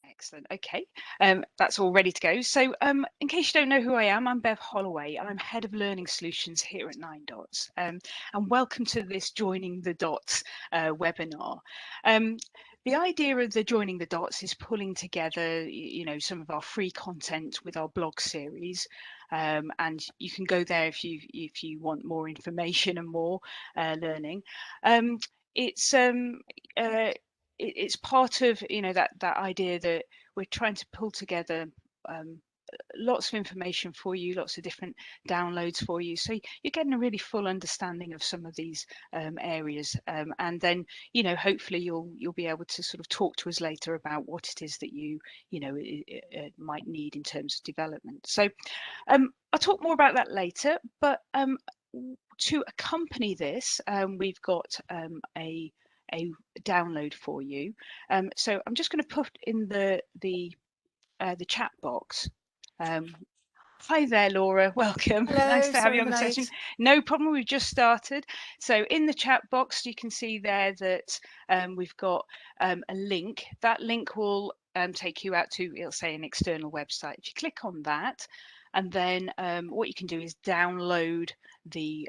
Excellent. Okay, that's all ready to go. So in case you don't know who I am, I'm Bev Holloway. I'm Head of Learning Solutions here at Nine Dots. And welcome to this Joining the Dots webinar. The idea of the Joining the Dots is pulling together, some of our free content with our blog series. And you can go there if you want more information and more learning. It's part of that idea that we're trying to pull together lots of information for you, lots of different downloads for you, so you're getting a really full understanding of some of these areas, and then hopefully you'll be able to sort of talk to us later about what it is that you might need in terms of development. So I'll talk more about that later, but to accompany this, we've got a download for you. So I'm just going to put in the chat box. Hi there, Laura. Welcome. Hello, Nice to have you on the late. session. No problem. We've just started. So in the chat box, you can see there that we've got a link. That link will take you out to, it'll say, an external website. If you click on that, and then what you can do is download the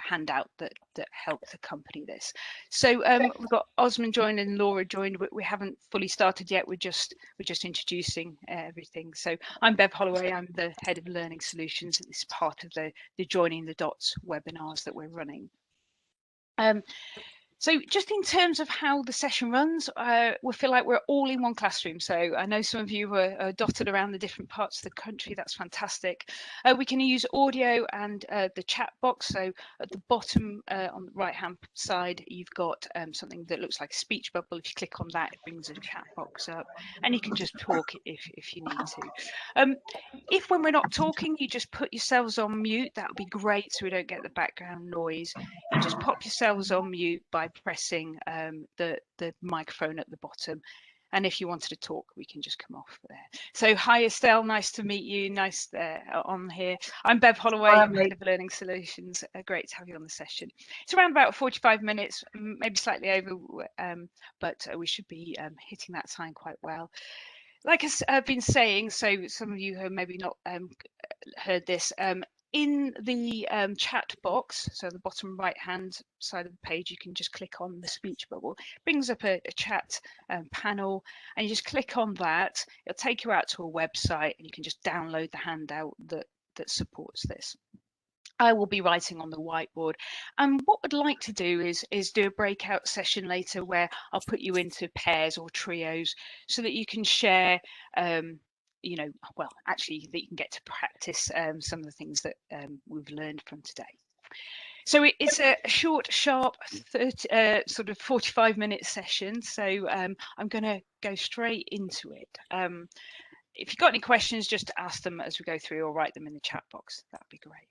handout that helped accompany this. So we've got Osman joined and Laura joined. We haven't fully started yet. We're just introducing everything. So I'm Bev Holloway. I'm the Head of Learning Solutions. This is part of the Joining the Dots webinars that we're running. So just in terms of how the session runs, we feel like we're all in one classroom. So I know some of you are dotted around the different parts of the country. That's fantastic. We can use audio and the chat box. So at the bottom on the right hand side, you've got something that looks like a speech bubble. If you click on that, it brings a chat box up and you can just talk if you need to. If when we're not talking, you just put yourselves on mute, that would be great so we don't get the background noise. You just pop yourselves on mute by pressing the microphone at the bottom. And if you wanted to talk, we can just come off there. So hi, Estelle, nice to meet you. Nice on here. I'm Bev Holloway, I'm Head of Learning Solutions. Great to have you on the session. It's around about 45 minutes, maybe slightly over, but we should be hitting that time quite well. Like I've been saying, so some of you have maybe not heard this, in the chat box, so the bottom right hand side of the page, you can just click on the speech bubble. It brings up a chat panel and you just click on that. It'll take you out to a website and you can just download the handout that supports this. I will be writing on the whiteboard, and what I'd like to do is do a breakout session later where I'll put you into pairs or trios so that you can share well, actually that you can get to practice some of the things that we've learned from today. So it's a short, sharp, sort of 45-minute session. So I'm going to go straight into it. If you've got any questions, just ask them as we go through or write them in the chat box. That'd be great.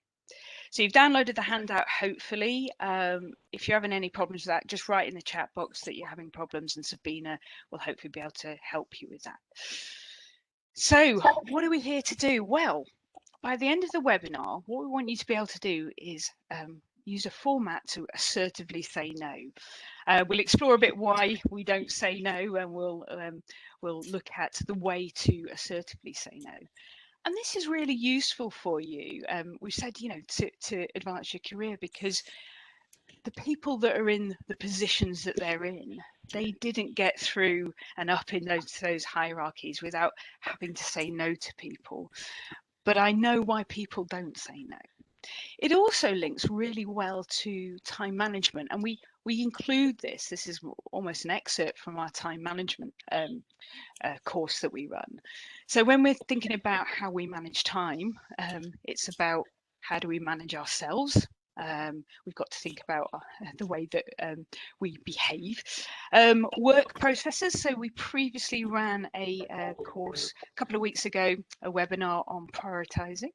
So you've downloaded the handout, hopefully. If you're having any problems with that, just write in the chat box that you're having problems and Sabina will hopefully be able to help you with that. So what are we here to do? Well, by the end of the webinar, what we want you to be able to do is use a format to assertively say no. We'll explore a bit why we don't say no, and we'll look at the way to assertively say no. And this is really useful for you. We've said, to advance your career, because the people that are in the positions that they're in, they didn't get through and up in those hierarchies without having to say no to people. But I know why people don't say no. It also links really well to time management, and we include this. This is almost an excerpt from our time management course that we run. So when we're thinking about how we manage time, it's about how do we manage ourselves. We've got to think about the way that we behave. Work processes. So we previously ran a course a couple of weeks ago, a webinar on prioritizing.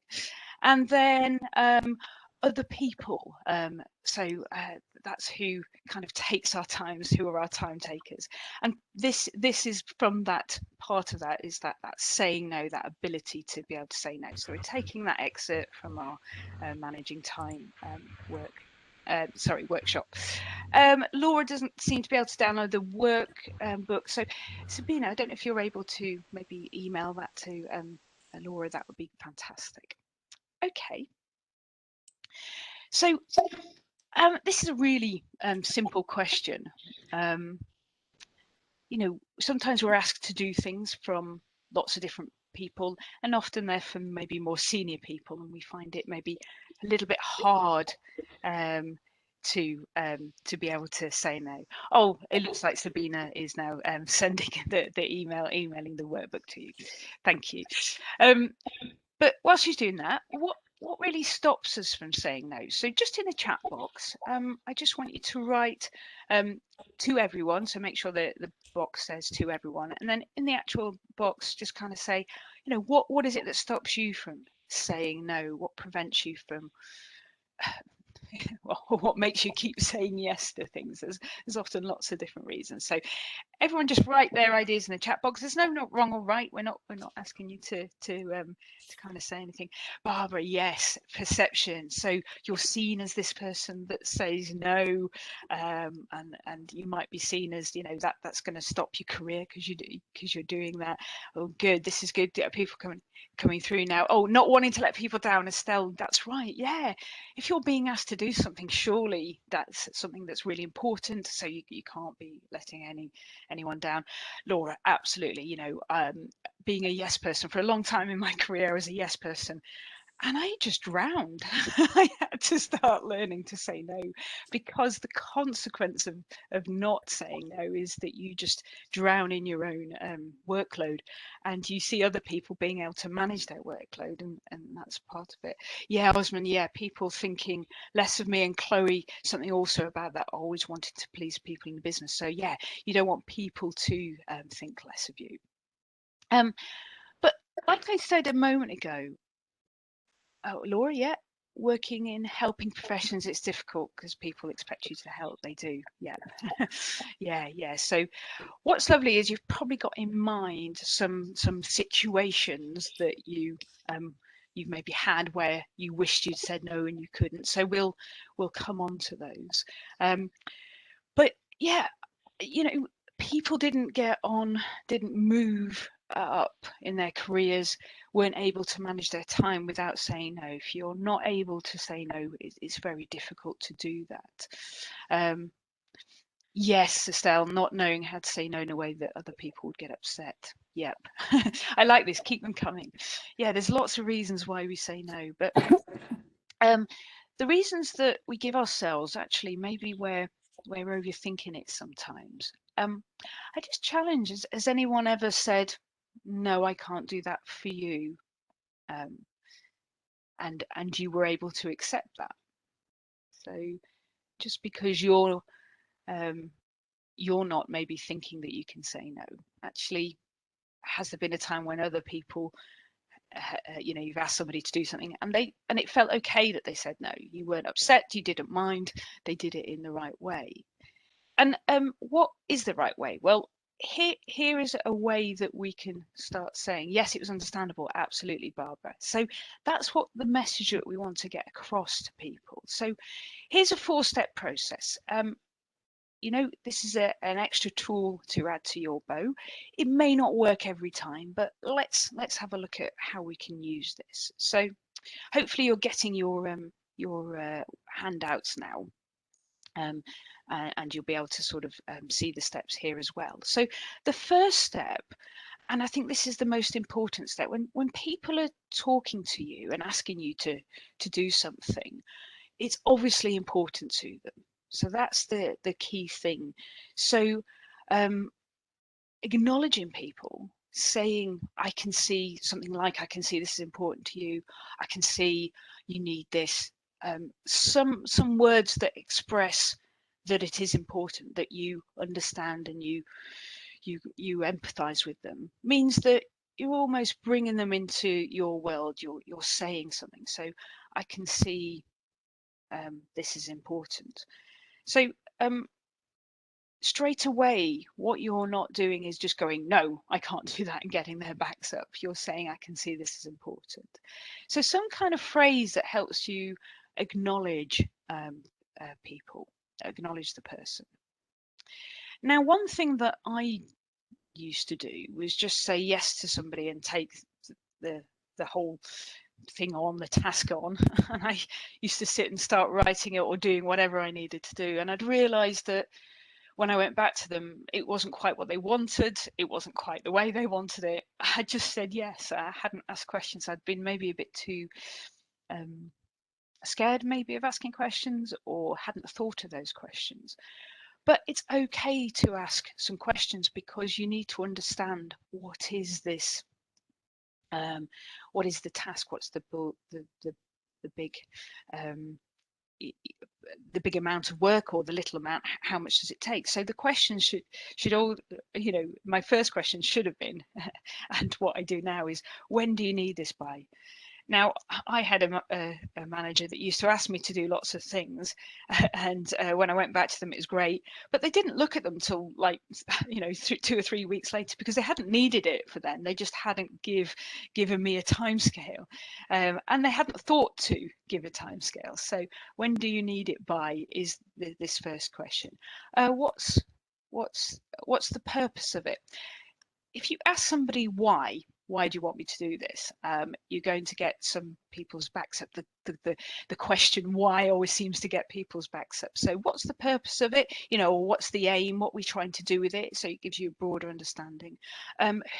And then other people. So that's who kind of takes our times, who are our time takers. And this is from that part of that is that saying no, that ability to be able to say no. So we're taking that excerpt from our managing time work workshop. Laura doesn't seem to be able to download the book. So Sabina, I don't know if you're able to maybe email that to Laura. That would be fantastic. Okay. So this is a really simple question. You know, sometimes we're asked to do things from lots of different people, and often they're from maybe more senior people, and we find it maybe a little bit hard to be able to say no. Oh, it looks like Sabina is now sending emailing the workbook to you. Thank you. But while she's doing that, what really stops us from saying no? So just in the chat box, I just want you to write to everyone. So make sure that the box says to everyone, and then in the actual box, just kind of say, you know, what is it that stops you from saying no? What prevents you from what makes you keep saying yes to things? There's often lots of different reasons. So everyone just write their ideas in the chat box. There's no not wrong or right. We're not asking you to kind of say anything. Barbara, yes, perception. So you're seen as this person that says no, and you might be seen as, you know, that's going to stop your career because you're doing that. Oh, good. This is good. People coming through now. Oh, not wanting to let people down, Estelle. That's right. Yeah. If you're being asked to do something, surely that's something that's really important. So you can't be letting anyone down. Laura, absolutely. You know, being a yes person for a long time in my career, I was a yes person, and I just drowned. I had to start learning to say no, because the consequence of not saying no is that you just drown in your own workload, and you see other people being able to manage their workload, and that's part of it. Yeah, Osman, yeah, people thinking less of me, and Chloe, something also about that, always wanted to please people in the business. So yeah, you don't want people to think less of you. But like I said a moment ago, oh, Laura, yeah, working in helping professions, it's difficult because people expect you to help. They do, yeah. yeah. So what's lovely is you've probably got in mind some situations that you've maybe had where you wished you'd said no and you couldn't. So we'll come on to those. But yeah, you know, people didn't move up in their careers, weren't able to manage their time without saying no. If you're not able to say no, it's very difficult to do that. Yes, Estelle, not knowing how to say no in a way that other people would get upset. Yep. I like this. Keep them coming. Yeah, there's lots of reasons why we say no, but the reasons that we give ourselves, actually, maybe we're overthinking it sometimes. I just challenge, has anyone ever said, no, I can't do that for you? And you were able to accept that. So just because you're not maybe thinking that you can say no, actually, has there been a time when other people, you know, you've asked somebody to do something and it felt okay that they said no? You weren't upset, you didn't mind, they did it in the right way. And what is the right way? Well, here is a way that we can start saying, yes, it was understandable. Absolutely, Barbara. So that's what the message that we want to get across to people. So here's a 4-step process. You know, this is an extra tool to add to your bow. It may not work every time, but let's have a look at how we can use this. So hopefully you're getting your handouts now. And you'll be able to sort of see the steps here as well. So the first step, and I think this is the most important step, when people are talking to you and asking you to do something, it's obviously important to them. So that's the key thing. So acknowledging people, saying, I can see something like, I can see this is important to you, I can see you need this, some words that express that it is important, that you understand and you empathize with them, means that you're almost bringing them into your world. You're saying something. So I can see this is important. So straight away, what you're not doing is just going, no, I can't do that, and getting their backs up. You're saying, I can see this is important. So some kind of phrase that helps you acknowledge people, acknowledge the person. Now, one thing that I used to do was just say yes to somebody and take the whole thing on, the task on, and I used to sit and start writing it or doing whatever I needed to do. And I'd realised that when I went back to them, it wasn't quite what they wanted. It wasn't quite the way they wanted it. I just said yes. I hadn't asked questions. I'd been maybe a bit too scared maybe of asking questions, or hadn't thought of those questions. But it's okay to ask some questions, because you need to understand what is this, what is the task, what's the big the big amount of work or the little amount, how much does it take? So the question should all, my first question should have been, and what I do now is, when do you need this by? Now, I had a manager that used to ask me to do lots of things, and when I went back to them, it was great. But they didn't look at them till, like, 2 or 3 weeks later, because they hadn't needed it for then. They just hadn't given me a timescale, and they hadn't thought to give a timescale. So, when do you need it by? Is this first question? What's the purpose of it? If you ask somebody why do you want me to do this, you're going to get some people's backs up. The question why always seems to get people's backs up. So what's the purpose of it? What's the aim? What we're trying to do with it? So it gives you a broader understanding.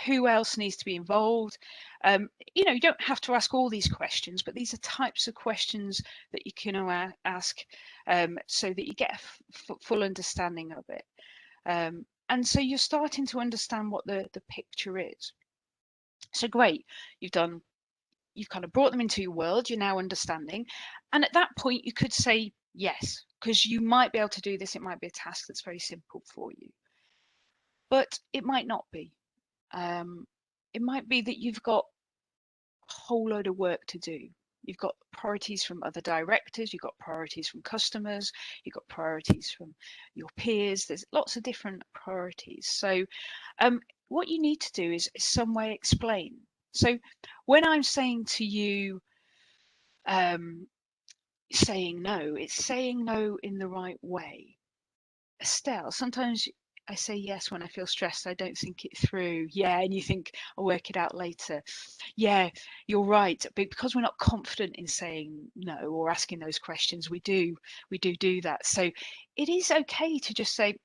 Who else needs to be involved? You don't have to ask all these questions, but these are types of questions that you can ask, so that you get a full understanding of it. And so you're starting to understand what the picture is. So great, you've kind of brought them into your world, you're now understanding. And at that point, you could say yes, because you might be able to do this. It might be a task that's very simple for you, but it might not be. It might be that you've got a whole load of work to do. You've got priorities from other directors, you've got priorities from customers, you've got priorities from your peers. There's lots of different priorities. So what you need to do is some way explain. So when I'm saying to you, saying no, it's saying no in the right way. Estelle, sometimes I say yes when I feel stressed. I don't think it through. Yeah, and you think I'll work it out later. Yeah, you're right. But because we're not confident in saying no or asking those questions, we do that. So it is okay to just say,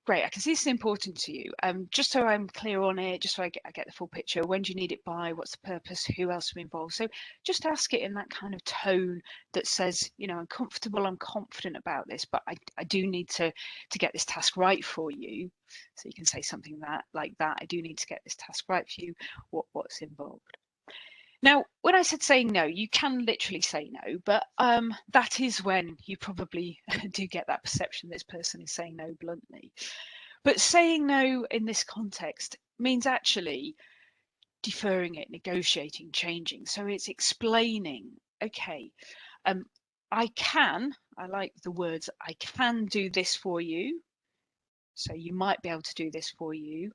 great, I can see this is important to you. Just so I'm clear on it, just so I get the full picture. When do you need it by? What's the purpose? Who else will be involved? So just ask it in that kind of tone that says, I'm comfortable, I'm confident about this, but I do need to get this task right for you. So you can say something like that. I do need to get this task right for you. What's involved? Now, when I said saying no, you can literally say no, but that is when you probably do get that perception this person is saying no bluntly. But saying no in this context means actually deferring it, negotiating, changing. So it's explaining, okay, I like the words, I can do this for you. So you might be able to do this for you.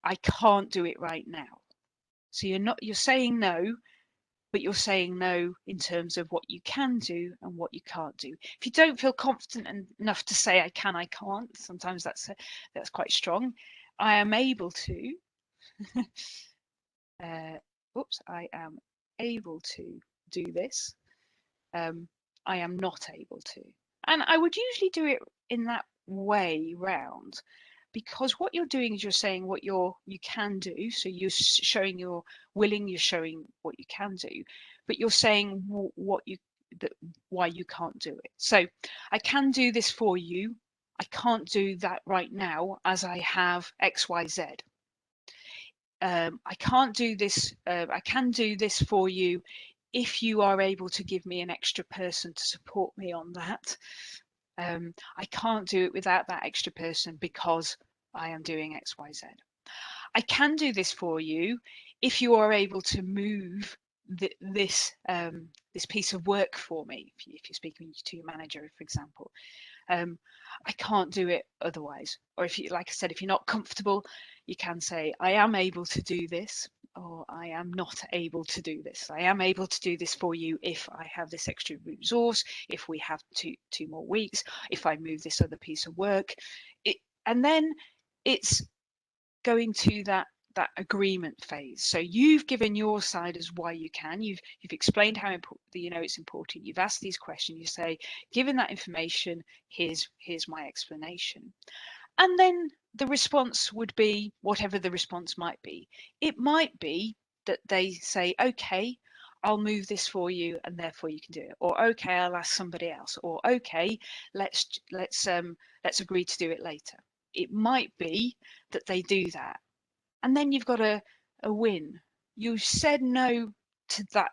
I can't do it right now. So you're saying no, but you're saying no in terms of what you can do and what you can't do. If you don't feel confident enough to say I can, I can't, sometimes that's quite strong. I am able to. I am able to do this. I am not able to. And I would usually do it in that way round, because what you're doing is you're saying what you can do. So you're showing you're willing, you're showing what you can do, but you're saying why you can't do it. So I can do this for you. I can't do that right now as I have X, Y, Z. I can't do this. I can do this for you if you are able to give me an extra person to support me on that. I can't do it without that extra person because I am doing X, Y, Z. I can do this for you if you are able to move this piece of work for me. If you're speaking to your manager, for example, I can't do it otherwise. Or if you, like I said, if you're not comfortable, you can say, I am able to do this. or I am not able to do this. I am able to do this for you if I have this extra resource, if we have two more weeks, if I move this other piece of work. And then it's going to that agreement phase. So you've given your side as why you can. You've explained how important, it's important. You've asked these questions. You say, given that information, here's my explanation. And then the response would be whatever the response might be. It might be that they say, okay, I'll move this for you and therefore you can do it. Or okay, I'll ask somebody else. Or okay, let's agree to do it later. It might be that they do that. And then you've got a win. You said no to that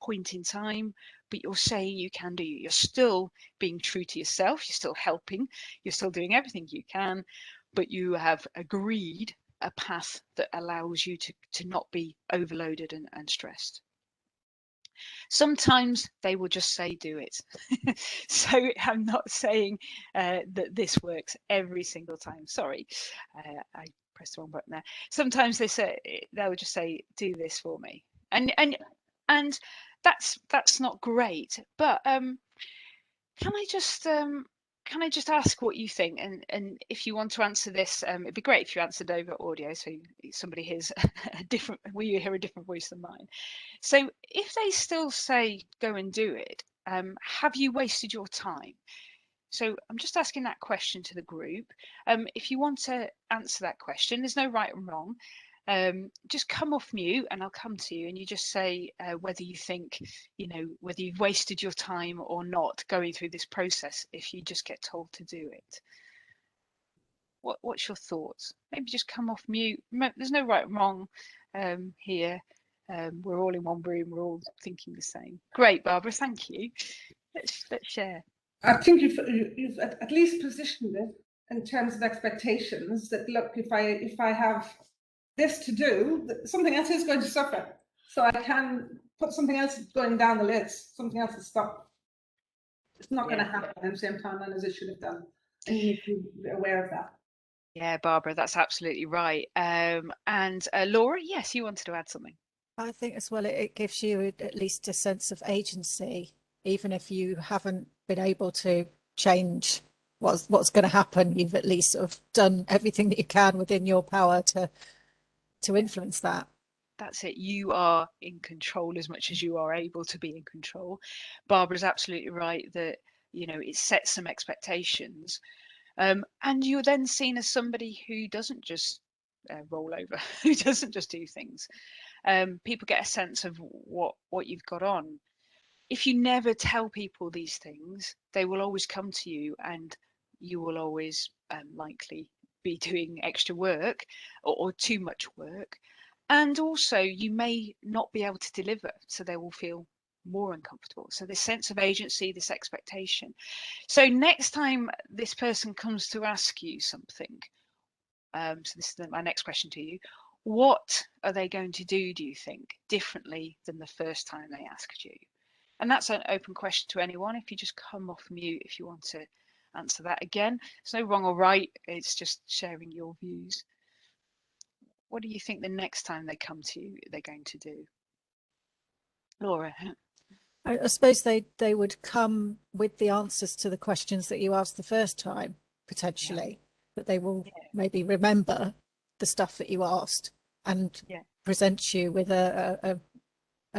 point in time, but you're saying you can do it. You're still being true to yourself. You're still helping. You're still doing everything you can, but you have agreed a path that allows you to not be overloaded and stressed. Sometimes they will just say do it. So I'm not saying that this works every single time. Sorry, I pressed the wrong button there. Sometimes they'll just say do this for me, and that's not great. But can I just ask what you think? And if you want to answer this, it'd be great if you answered over audio, so somebody hears a different, you hear a different voice than mine. So if they still say go and do it, have you wasted your time? So I'm just asking that question to the group. If you want to answer that question, there's no right and wrong. Just come off mute and I'll come to you and you just say whether you think, whether you've wasted your time or not going through this process if you just get told to do it. What's your thoughts? Maybe just come off mute. There's no right and wrong here. We're all in one room. We're all thinking the same. Great, Barbara. Thank you. Let's share. I think you've at least positioned it in terms of expectations that, look, if I have this to do, something else is going to suffer. So I can put something else going down the list, something else to stop. It's not going to happen at the same time as it should have done. And you need to be aware of that. Yeah, Barbara, that's absolutely right. And Laura, yes, you wanted to add something. I think as well, it gives you at least a sense of agency, even if you haven't been able to change what's going to happen. You've at least sort of done everything that you can within your power to influence that. That's it. You are in control as much as you are able to be in control. Barbara's absolutely right that, it sets some expectations. And you're then seen as somebody who doesn't just roll over, who doesn't just do things. People get a sense of what you've got on. If you never tell people these things, they will always come to you and you will always likely be doing extra work or too much work. And also you may not be able to deliver, so they will feel more uncomfortable. So this sense of agency, this expectation. So next time this person comes to ask you something, so this is my next question to you, what are they going to do you think, differently than the first time they asked you? And that's an open question to anyone. If you just come off mute if you want to answer that again. There's no wrong or right, it's just sharing your views. What do you think the next time they come to you they're going to do? Laura? I suppose they would come with the answers to the questions that you asked the first time, potentially, but they will maybe remember the stuff that you asked and present you with a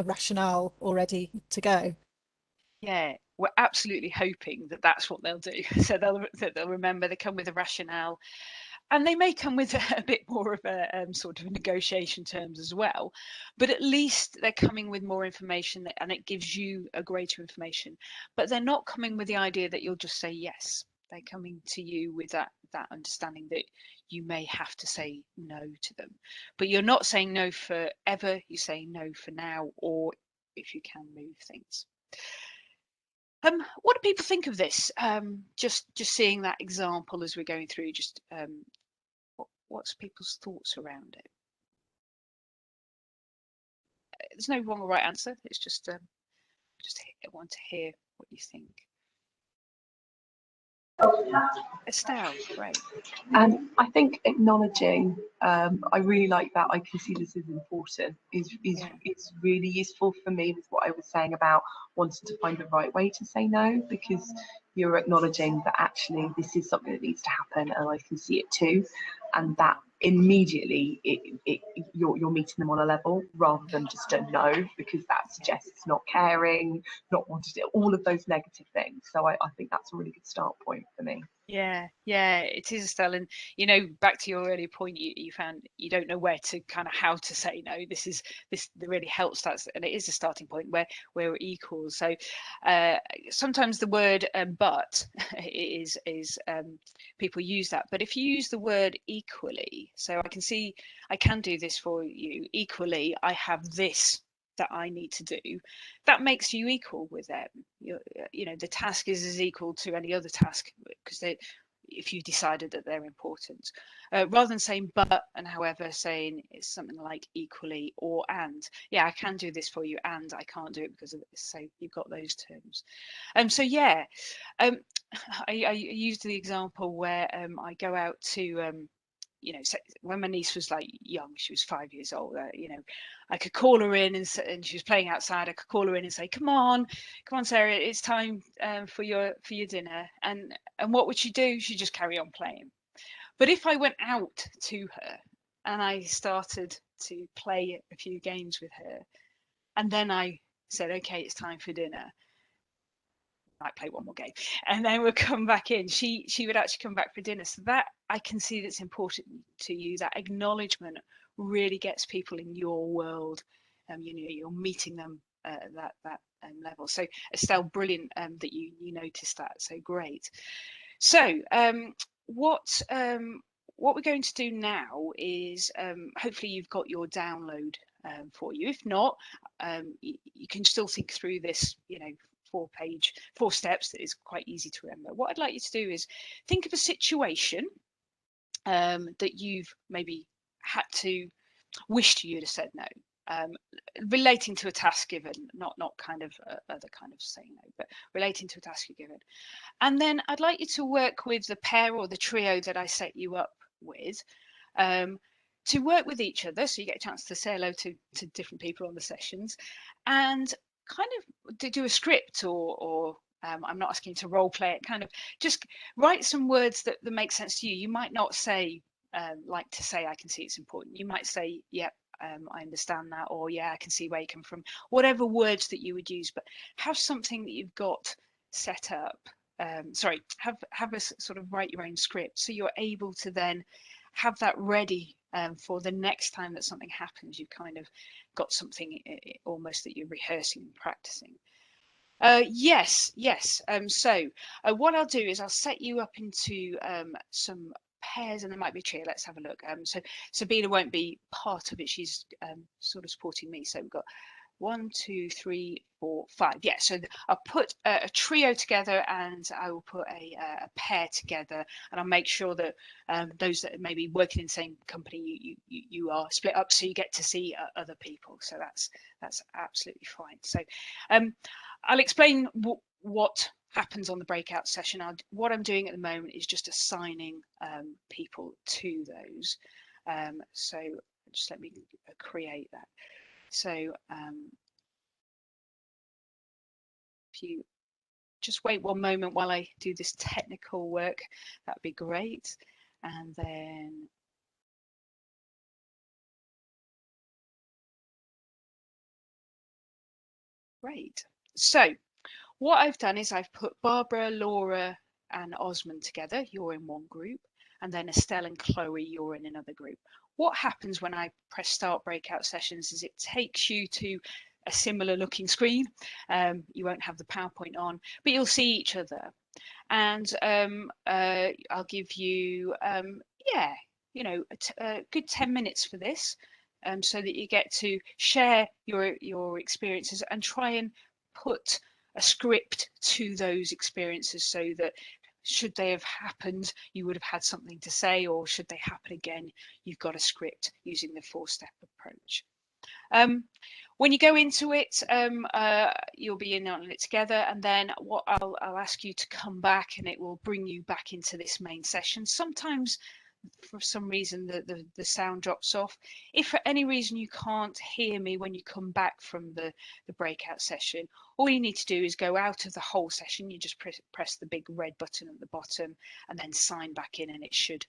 rationale already to go. Yeah, we're absolutely hoping that that's what they'll do. So they'll remember, they come with a rationale, and they may come with a bit more of a sort of negotiation terms as well, but at least they're coming with more information and it gives you a greater information. But they're not coming with the idea that you'll just say yes. They're coming to you with that understanding that you may have to say no to them, but you're not saying no forever. You say no for now, or if you can move things. What do people think of this? Just seeing that example as we're going through, just what's people's thoughts around it? There's no wrong or right answer. It's just I want to hear what you think. Estelle, great. I think acknowledging, I really like that. I can see this as important. Is really useful for me with what I was saying about wanting to find the right way to say no, because you're acknowledging that actually this is something that needs to happen, and I can see it too, and that immediately you're meeting them on a level rather than just a no, because that suggests not caring, not wanting to do all of those negative things. So I think that's a really good start point for me. Yeah, it is, Estelle. And you know, back to your earlier point, you found you don't know where to kind of how to say no. This really helps that, and it is a starting point where we're equal. So sometimes the word but is people use that, but if you use the word equally, so I can do this for you equally, I have this that I need to do, that makes you equal with them. You know, the task is as equal to any other task, because if you decided that they're important, rather than saying but and however, saying it's something like equally or and. Yeah, I can do this for you and I can't do it because of this. So you've got those terms. So yeah, I used the example where I go out to you know, when my niece was like young, she was 5 years old, you know, I could call her in and she was playing outside. I could call her in and say, come on, Sarah, it's time for your dinner. And what would she do? She'd just carry on playing. But if I went out to her and I started to play a few games with her, and then I said, okay, it's time for dinner, might play one more game, and then we'll come back in. She would actually come back for dinner. So that, I can see that's important to you. That acknowledgement really gets people in your world. You know, you're meeting them at that level. So Estelle, brilliant that you noticed that. So great. So what we're going to do now is hopefully you've got your download for you. If not, you can still think through this, you know, 4 steps that is quite easy to remember. What I'd like you to do is think of a situation that you've maybe had to wished you'd have said no, relating to a task given, not kind of other kind of saying no, but relating to a task you're given. And then I'd like you to work with the pair or the trio that I set you up with, to work with each other, so you get a chance to say hello to different people on the sessions, and kind of to do a script or I'm not asking you to role play it, kind of just write some words that make sense to you. You might not say like to say, I can see it's important. You might say, yep, I understand that, or yeah, I can see where you come from, whatever words that you would use, but have something that you've got set up. Sorry, have a sort of write your own script, so you're able to then have that ready for the next time that something happens. You've kind of got something almost that you're rehearsing and practicing. Yes. So what I'll do is I'll set you up into some pairs, and there might be a trio. Let's have a look. So Sabina won't be part of it. She's sort of supporting me. So we've got 1, 2, 3, 4, 5. Yeah, so I'll put a trio together, and I will put a pair together, and I'll make sure that those that may be working in the same company, you are split up, so you get to see other people. So that's absolutely fine. So I'll explain what happens on the breakout session. What I'm doing at the moment is just assigning people to those. So just let me create that. So if you just wait one moment while I do this technical work, that'd be great. And then great. So what I've done is I've put Barbara, Laura and Osman together. You're in one group. And then Estelle and Chloe, you're in another group. What happens when I press start breakout sessions is it takes you to a similar looking screen. You won't have the PowerPoint on, but you'll see each other. And I'll give you, yeah, you know, a good 10 minutes for this, so that you get to share your experiences and try and put a script to those experiences, so that should they have happened, you would have had something to say, or should they happen again, you've got a script using the 4-step approach. When you go into it, you'll be in on it together, and then what I'll ask you to come back, and it will bring you back into this main session. Sometimes, for some reason, the sound drops off. If for any reason you can't hear me when you come back from the breakout session, all you need to do is go out of the whole session. You just press the big red button at the bottom and then sign back in, and it should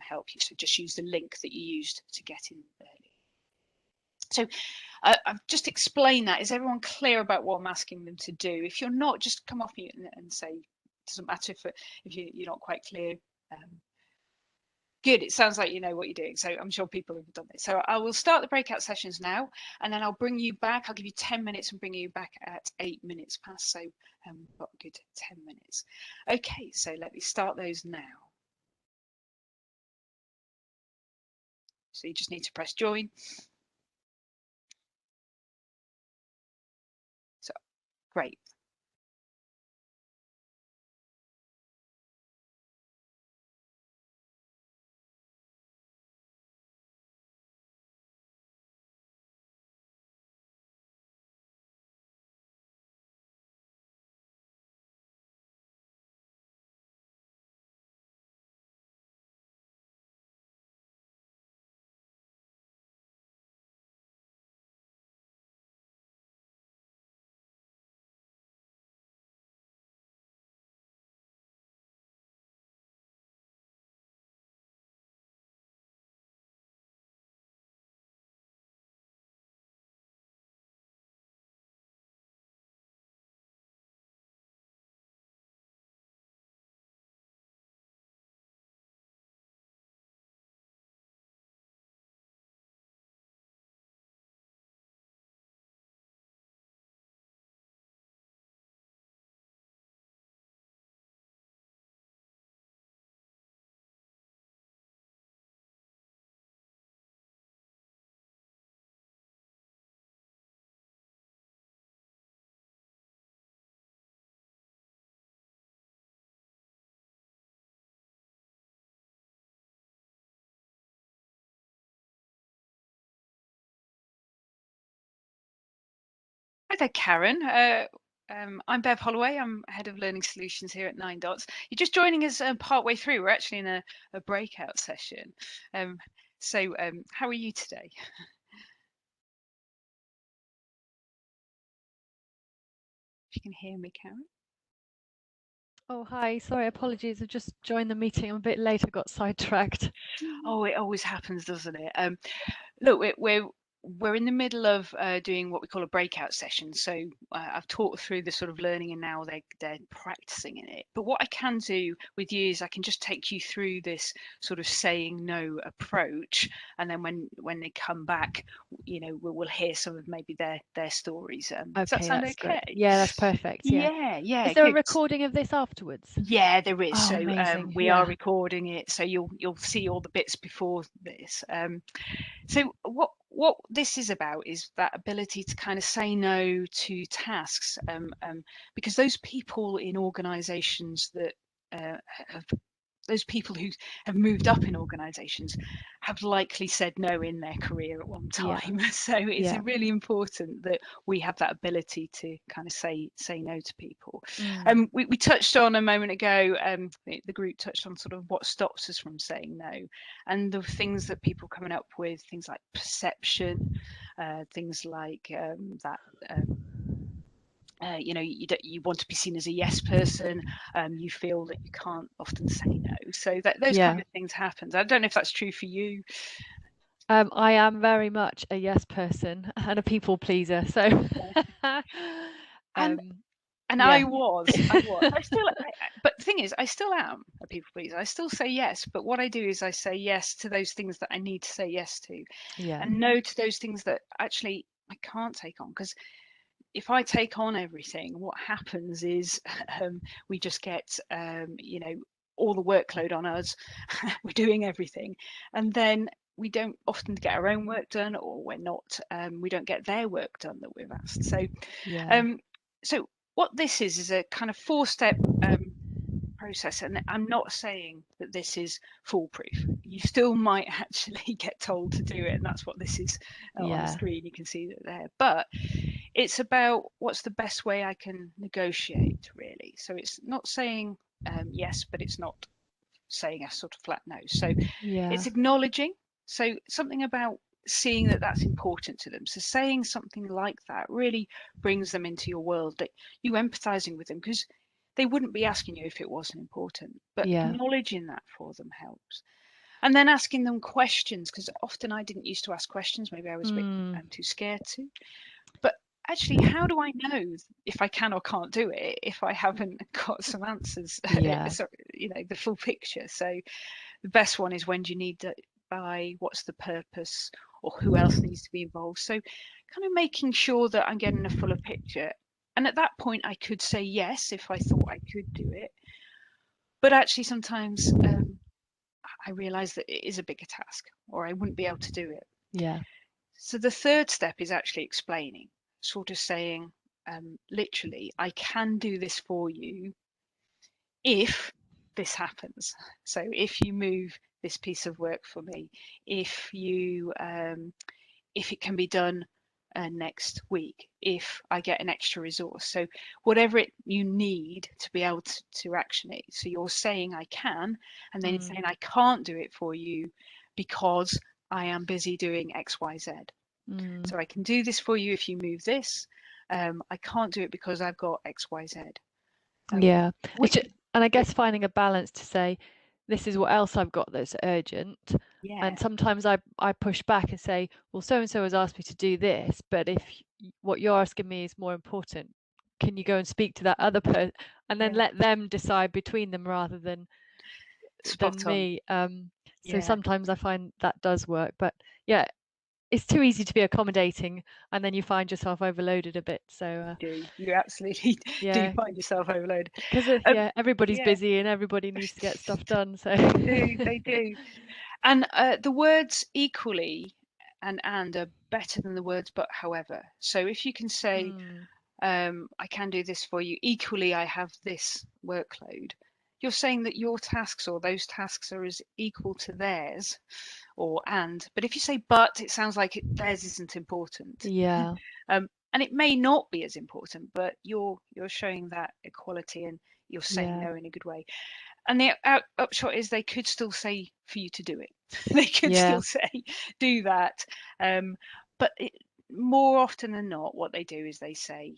help you. So just use the link that you used to get in earlier. So I've just explained that. Is everyone clear about what I'm asking them to do? If you're not, just come off mute and say, it doesn't matter if you're not quite clear. Good, it sounds like you know what you're doing. So I'm sure people have done this. So I will start the breakout sessions now, and then I'll bring you back. I'll give you 10 minutes and bring you back at 8 minutes past. So we've got a good 10 minutes. Okay, so let me start those now. So you just need to press join. So great. Hi there, Karen. I'm Bev Holloway. I'm Head of Learning Solutions here at 9dots. You're just joining us partway through. We're actually in a breakout session. So how are you today? If you can hear me, Karen. Oh, hi. Sorry, apologies. I've just joined the meeting. I'm a bit late. I got sidetracked. Oh, it always happens, doesn't it? Look, we're in the middle of doing what we call a breakout session. So I've talked through the sort of learning, and now they're practicing in it. But what I can do with you is I can just take you through this sort of saying no approach, and then when they come back, you know, we'll hear some of maybe their stories. Does that sound That's okay? great. Yeah, that's perfect. Yeah. Yeah. Is there a Good. recording of this afterwards? Yeah, there is. Oh, So amazing. we Yeah. are recording it, so you'll see all the bits before this. So what this is about is that ability to kind of say no to tasks, because those people in organisations that have those people who have moved up in organisations have likely said no in their career at one Yeah. time. So it's Yeah. really important that we have that ability to kind of say no to people. We touched on a moment ago, the group touched on sort of what stops us from saying no, and the things that people are coming up with, things like perception, things like that. You know, you want to be seen as a yes person. You feel that you can't often say no. So those kind of things happen. I don't know if that's true for you. I am very much a yes person and a people pleaser. So and I was. I still, but the thing is, I still am a people pleaser. I still say yes, but what I do is I say yes to those things that I need to say yes to, and no to those things that actually I can't take on. Because if I take on everything, what happens is we just get, you know, all the workload on us. We're doing everything, and then we don't often get our own work done, or we're not. We don't get their work done that we've asked. So, so what this is a kind of 4-step process, and I'm not saying that this is foolproof. You still might actually get told to do it, and that's what this is on the Yeah. screen. You can see that there, but it's about what's the best way I can negotiate, really. So it's not saying yes, but it's not saying a sort of flat no. So Yeah. it's acknowledging. So something about seeing that that's important to them. So saying something like that really brings them into your world, that you empathizing with them, because they wouldn't be asking you if it wasn't important, but Yeah. acknowledging that for them helps. And then asking them questions, because often I didn't used to ask questions. Maybe I was a bit too scared to. But actually, how do I know if I can or can't do it if I haven't got some answers? Yeah. So, the full picture. So the best one is, when do you need it by? What's the purpose? Or who else needs to be involved? So kind of making sure that I'm getting a fuller picture. And at that point, I could say yes if I thought I could do it. But actually, sometimes I realize that it is a bigger task, or I wouldn't be able to do it. Yeah. So the third step is actually explaining, sort of saying, literally, I can do this for you if this happens. So if you move this piece of work for me, if it can be done next week, if I get an extra resource. So whatever you need to be able to action it. So you're saying I can, and then you're saying I can't do it for you because I am busy doing X, Y, Z. So I can do this for you if you move this. I can't do it because I've got X, Y, Z. Yeah. Which, And I guess finding a balance to say, this is what else I've got that's urgent. yeah, And sometimes I push back and say, well, so and so has asked me to do this, but if what you're asking me is more important, can you go and speak to that other person, and then yeah, let them decide between them rather than spot on. me. So Yeah. sometimes I find that does work, but yeah, it's too easy to be accommodating, and then you find yourself overloaded a bit. So You absolutely do yeah, find yourself overloaded. because everybody's Yeah. busy and everybody needs to get stuff done. So They do. And the words equally and are better than the words but however. So if you can say, I can do this for you, equally I have this workload, you're saying that your tasks or those tasks are as equal to theirs, but if you say but, it sounds like theirs isn't important. yeah, And it may not be as important, but you're showing that equality, and you're saying yeah, no in a good way. And the upshot is they could still say for you to do it. They could yeah, still say do that. But more often than not, what they do is they say,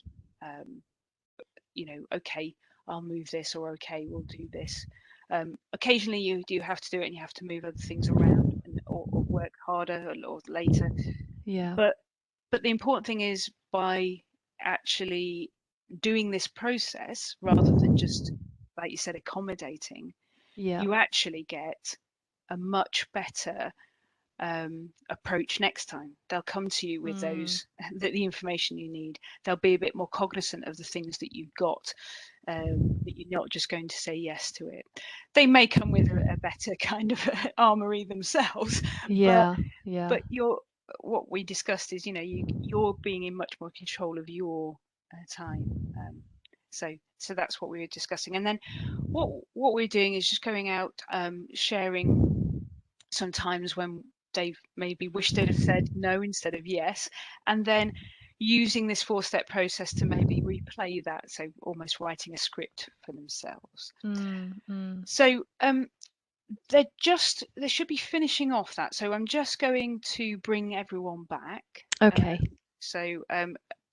okay, I'll move this, or okay, we'll do this. Occasionally you do have to do it, and you have to move other things around, or work harder or later. yeah, But the important thing is, by actually doing this process, rather than just, like you said, accommodating, yeah, you actually get a much better approach next time. They'll come to you with the information you need. They'll be a bit more cognizant of the things that you've got, that you're not just going to say yes to it. They may come with a better kind of armory themselves, yeah, but what we discussed is, you're being in much more control of your time. So that's what we were discussing. And then what we're doing is just going out, sharing sometimes when they've maybe wished they'd have said no instead of yes, and then using this 4-step process to maybe replay that. So almost writing a script for themselves. So they should be finishing off that. So I'm just going to bring everyone back. okay, So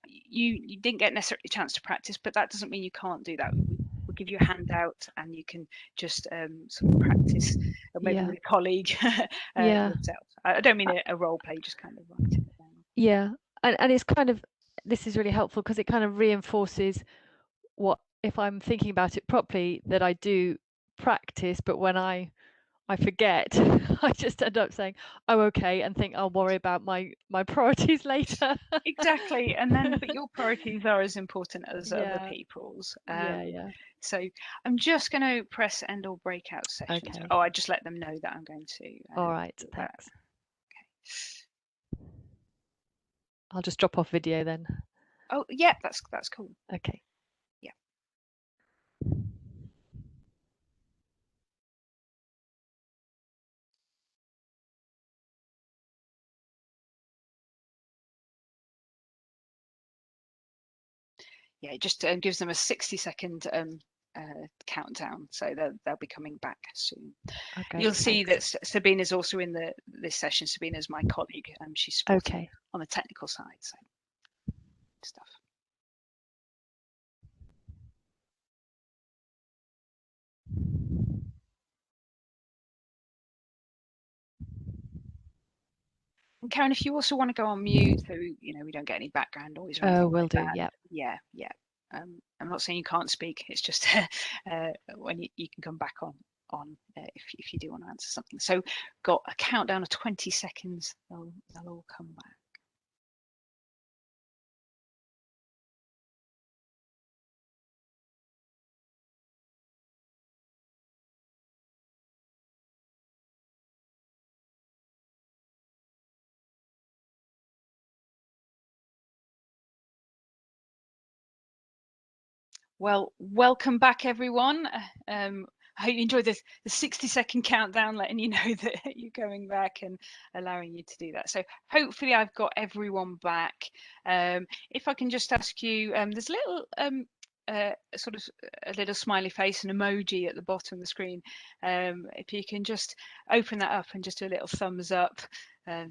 you didn't get necessarily a chance to practice, but that doesn't mean you can't do that. We'll give you a handout, and you can just sort of practice, or maybe yeah, with a colleague yeah, yourself. I don't mean a role play, just kind of write it down. yeah, and it's kind of, this is really helpful because it kind of reinforces what, if I'm thinking about it properly, that I do practice, but when I forget, I just end up saying, oh, okay, and think I'll worry about my priorities later. Exactly. And then, but your priorities are as important as other Yeah, people's. yeah. So I'm just going to press end all breakout sessions. Okay. Oh, I just let them know that I'm going to. All right, do that. thanks. I'll just drop off video then. Oh, yeah, that's cool. Okay. Yeah. yeah, it just gives them a 60-second countdown, so they'll be coming back soon. Okay. You'll see that thanks. Sabina's also in this session. Sabina's my colleague, and she's supporting Okay. on the technical side. So stuff. And Karen, if you also want to go on mute, so we don't get any background noise or anything Will like do. that. Yeah. Yeah. I'm not saying you can't speak. It's just when you can come back on if you do want to answer something. So got a countdown of 20 seconds. They'll all come back. Well, welcome back, everyone. I hope you enjoyed the 60-second countdown, letting you know that you're going back and allowing you to do that. So hopefully I've got everyone back. If I can just ask you, there's a little sort of a little smiley face and emoji at the bottom of the screen. If you can just open that up and just do a little thumbs up.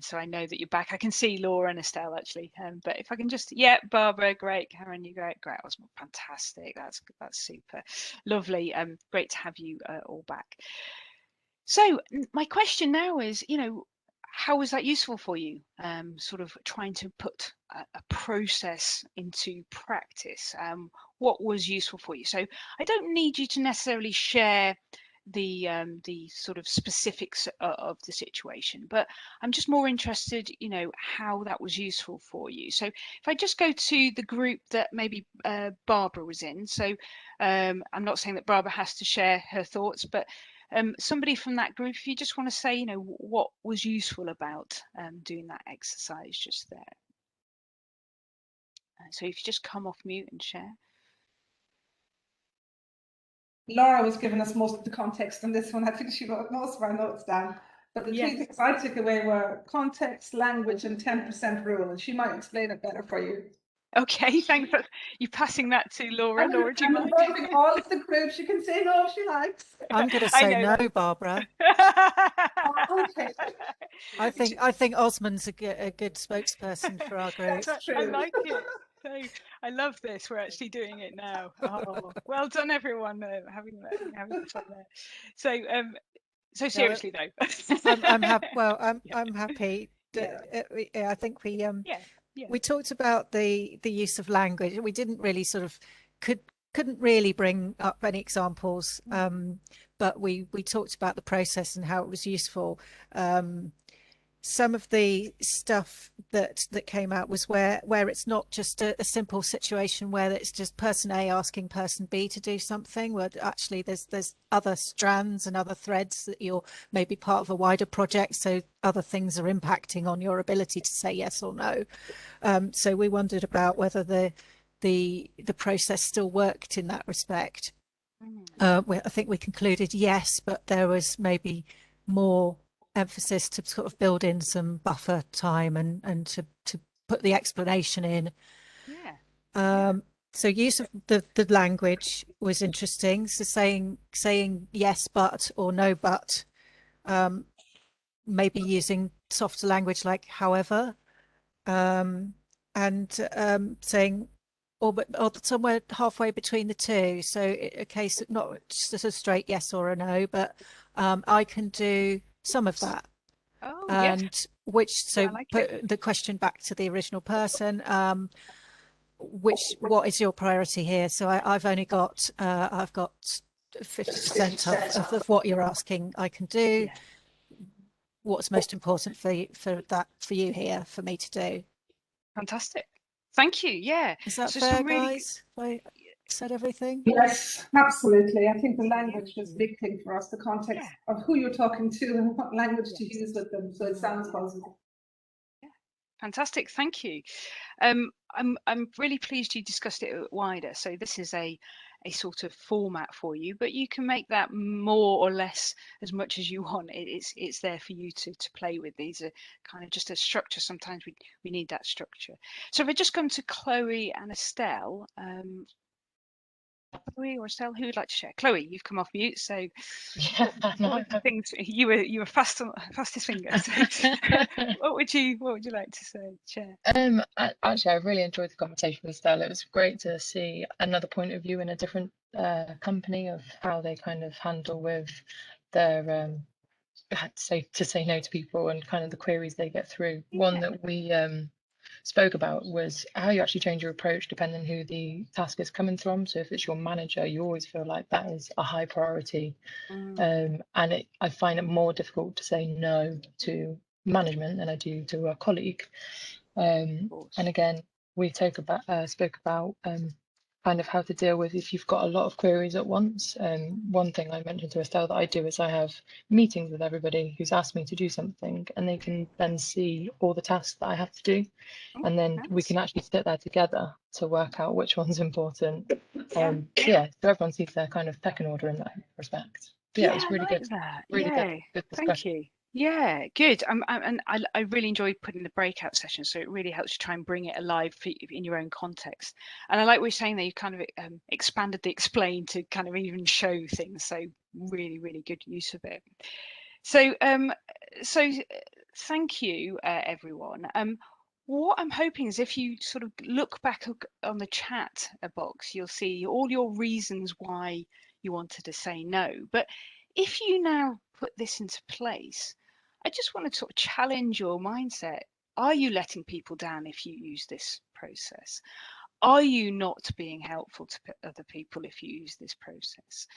So I know that you're back. I can see Laura and Estelle actually, but if I can just, yeah, Barbara, great. Karen, you great. Osmo, fantastic. That's super lovely. Great to have you all back. So my question now is, how was that useful for you? Sort of trying to put a process into practice. What was useful for you? So I don't need you to necessarily share the sort of specifics of the situation, but I'm just more interested, how that was useful for you. So if I just go to the group that maybe Barbara was in, so I'm not saying that Barbara has to share her thoughts, but somebody from that group, if you just want to say, what was useful about doing that exercise just there. So if you just come off mute and share. Laura was giving us most of the context on this one. I think she wrote most of our notes down. But the three things I took away were context, language, and 10% rule. And she might explain it better for you. Okay, thanks. You're passing that to Laura. Laura, do you mind? Involving all of the groups. You can say no if she likes. I'm going to say no, that. Barbara. Okay. I think Osmond's a good spokesperson for our group. That's true. I like it. I love this. We're actually doing it now. Oh, well done, everyone, having fun there. So seriously though, I'm happy. Well, I'm happy. Yeah. I think we yeah. we talked about the use of language. We didn't really sort of couldn't really bring up any examples, but we talked about the process and how it was useful. Some of the stuff that came out was where it's not just a simple situation where it's just person A asking person B to do something, where actually there's other strands and other threads that you're maybe part of a wider project, so other things are impacting on your ability to say yes or no. So we wondered about whether the process still worked in that respect. I think we concluded yes, but there was maybe more emphasis to sort of build in some buffer time and to put the explanation in. So use of the language was interesting. So saying yes but or no but, maybe using softer language like however, and saying or somewhere halfway between the two. So a case of not just a straight yes or a no, but I can do some of that. Oh, And yes. which, so I like put the question back to the original person, what is your priority here? So I've only got, I've got 50% of what you're asking I can do. Yeah. What's most important for you here for me to do? Fantastic. Thank you. Yeah. Is that So fair, some really guys? I said everything? Yes, absolutely. I think the language was a big thing for us, the context of who you're talking to and what language to use with them. So it sounds positive. Yeah. Fantastic. Thank you. I'm really pleased you discussed it wider. So this is a a sort of format for you, but you can make that more or less as much as you want. It's there for you to play with. These are kind of just a structure. Sometimes we need that structure. So if I just come to Chloe and Estelle, Chloe or Estelle, who would like to share? Chloe, you've come off mute, so Yeah, no, what things you were fastest finger. So what would you like to say, share? actually, I really enjoyed the conversation with Stella. It was great to see another point of view in a different company of how they kind of handle with their to say no to people and kind of the queries they get through. One that we spoke about was how you actually change your approach depending who the task is coming from. So if it's your manager, you always feel like that is a high priority. And I find it more difficult to say no to management than I do to a colleague. And again, we spoke about kind of how to deal with if you've got a lot of queries at once. One thing I mentioned to Estelle that I do is I have meetings with everybody who's asked me to do something, and they can then see all the tasks that I have to do, and then we can actually sit there together to work out which one's important. So everyone sees their kind of pecking order in that respect. But yeah, it was really I like good. that. Really good Thank discussion. you. Yeah, good. And I really enjoyed putting the breakout sessions, so it really helps you try and bring it alive in your own context. And I like what you're saying there. You kind of expanded the explain to kind of even show things. So really, really good use of it. So thank you, everyone. What I'm hoping is if you sort of look back on the chat box, you'll see all your reasons why you wanted to say no. But if you now put this into place, I just want to sort of challenge your mindset. Are you letting people down if you use this process? Are you not being helpful to other people if you use this process?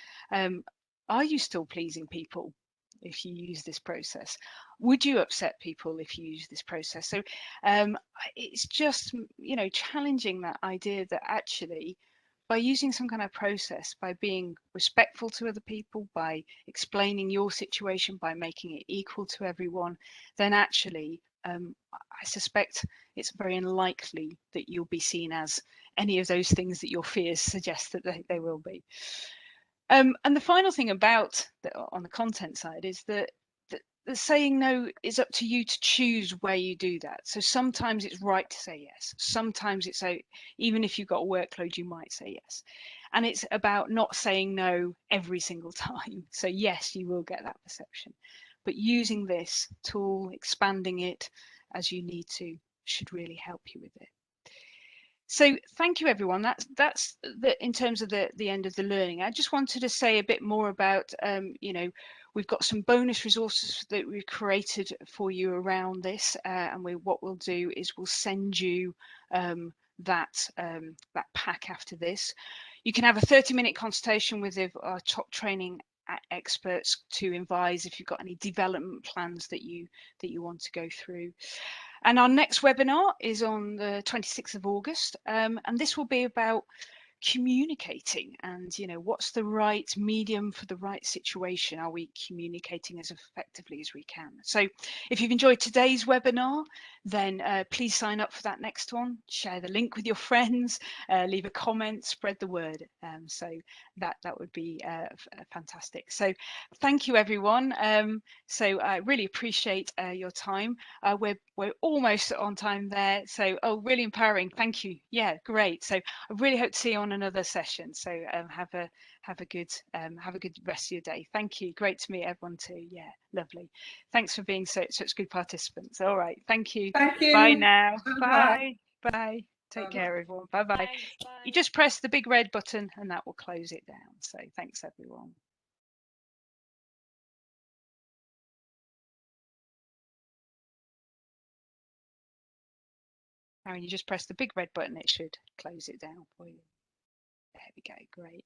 Are you still pleasing people if you use this process? Would you upset people if you use this process? So it's just, challenging that idea that actually by using some kind of process, by being respectful to other people, by explaining your situation, by making it equal to everyone, then actually I suspect it's very unlikely that you'll be seen as any of those things that your fears suggest that they will be. And the final thing about on the content side is that the saying no is up to you to choose where you do that. So sometimes it's right to say yes. Sometimes it's even if you've got a workload, you might say yes. And it's about not saying no every single time. So yes, you will get that perception. But using this tool, expanding it as you need to, should really help you with it. So thank you, everyone. That's in terms of the end of the learning. I just wanted to say a bit more about, we've got some bonus resources that we've created for you around this, and what we'll do is we'll send you that pack after this. You can have a 30-minute consultation with our top training experts to advise if you've got any development plans that you want to go through. And our next webinar is on the 26th of August, and this will be about communicating and what's the right medium for the right situation. Are we communicating as effectively as we can? So if you've enjoyed today's webinar, then please sign up for that next one, share the link with your friends, leave a comment, spread the word. So that would be fantastic. So thank you, everyone. So I really appreciate your time. We're almost on time there, so really empowering. Thank you. Yeah, great. So I really hope to see you on another session. So have a good rest of your day. Thank you. Great to meet everyone too. Yeah, lovely. Thanks for being such good participants. All right. Thank you. Thank you. Bye now. Bye. Bye. Take care, everyone. Bye bye. Thanks, bye. You just press the big red button and that will close it down. So thanks, everyone. Aaron, you just press the big red button, it should close it down for you. There we go, great.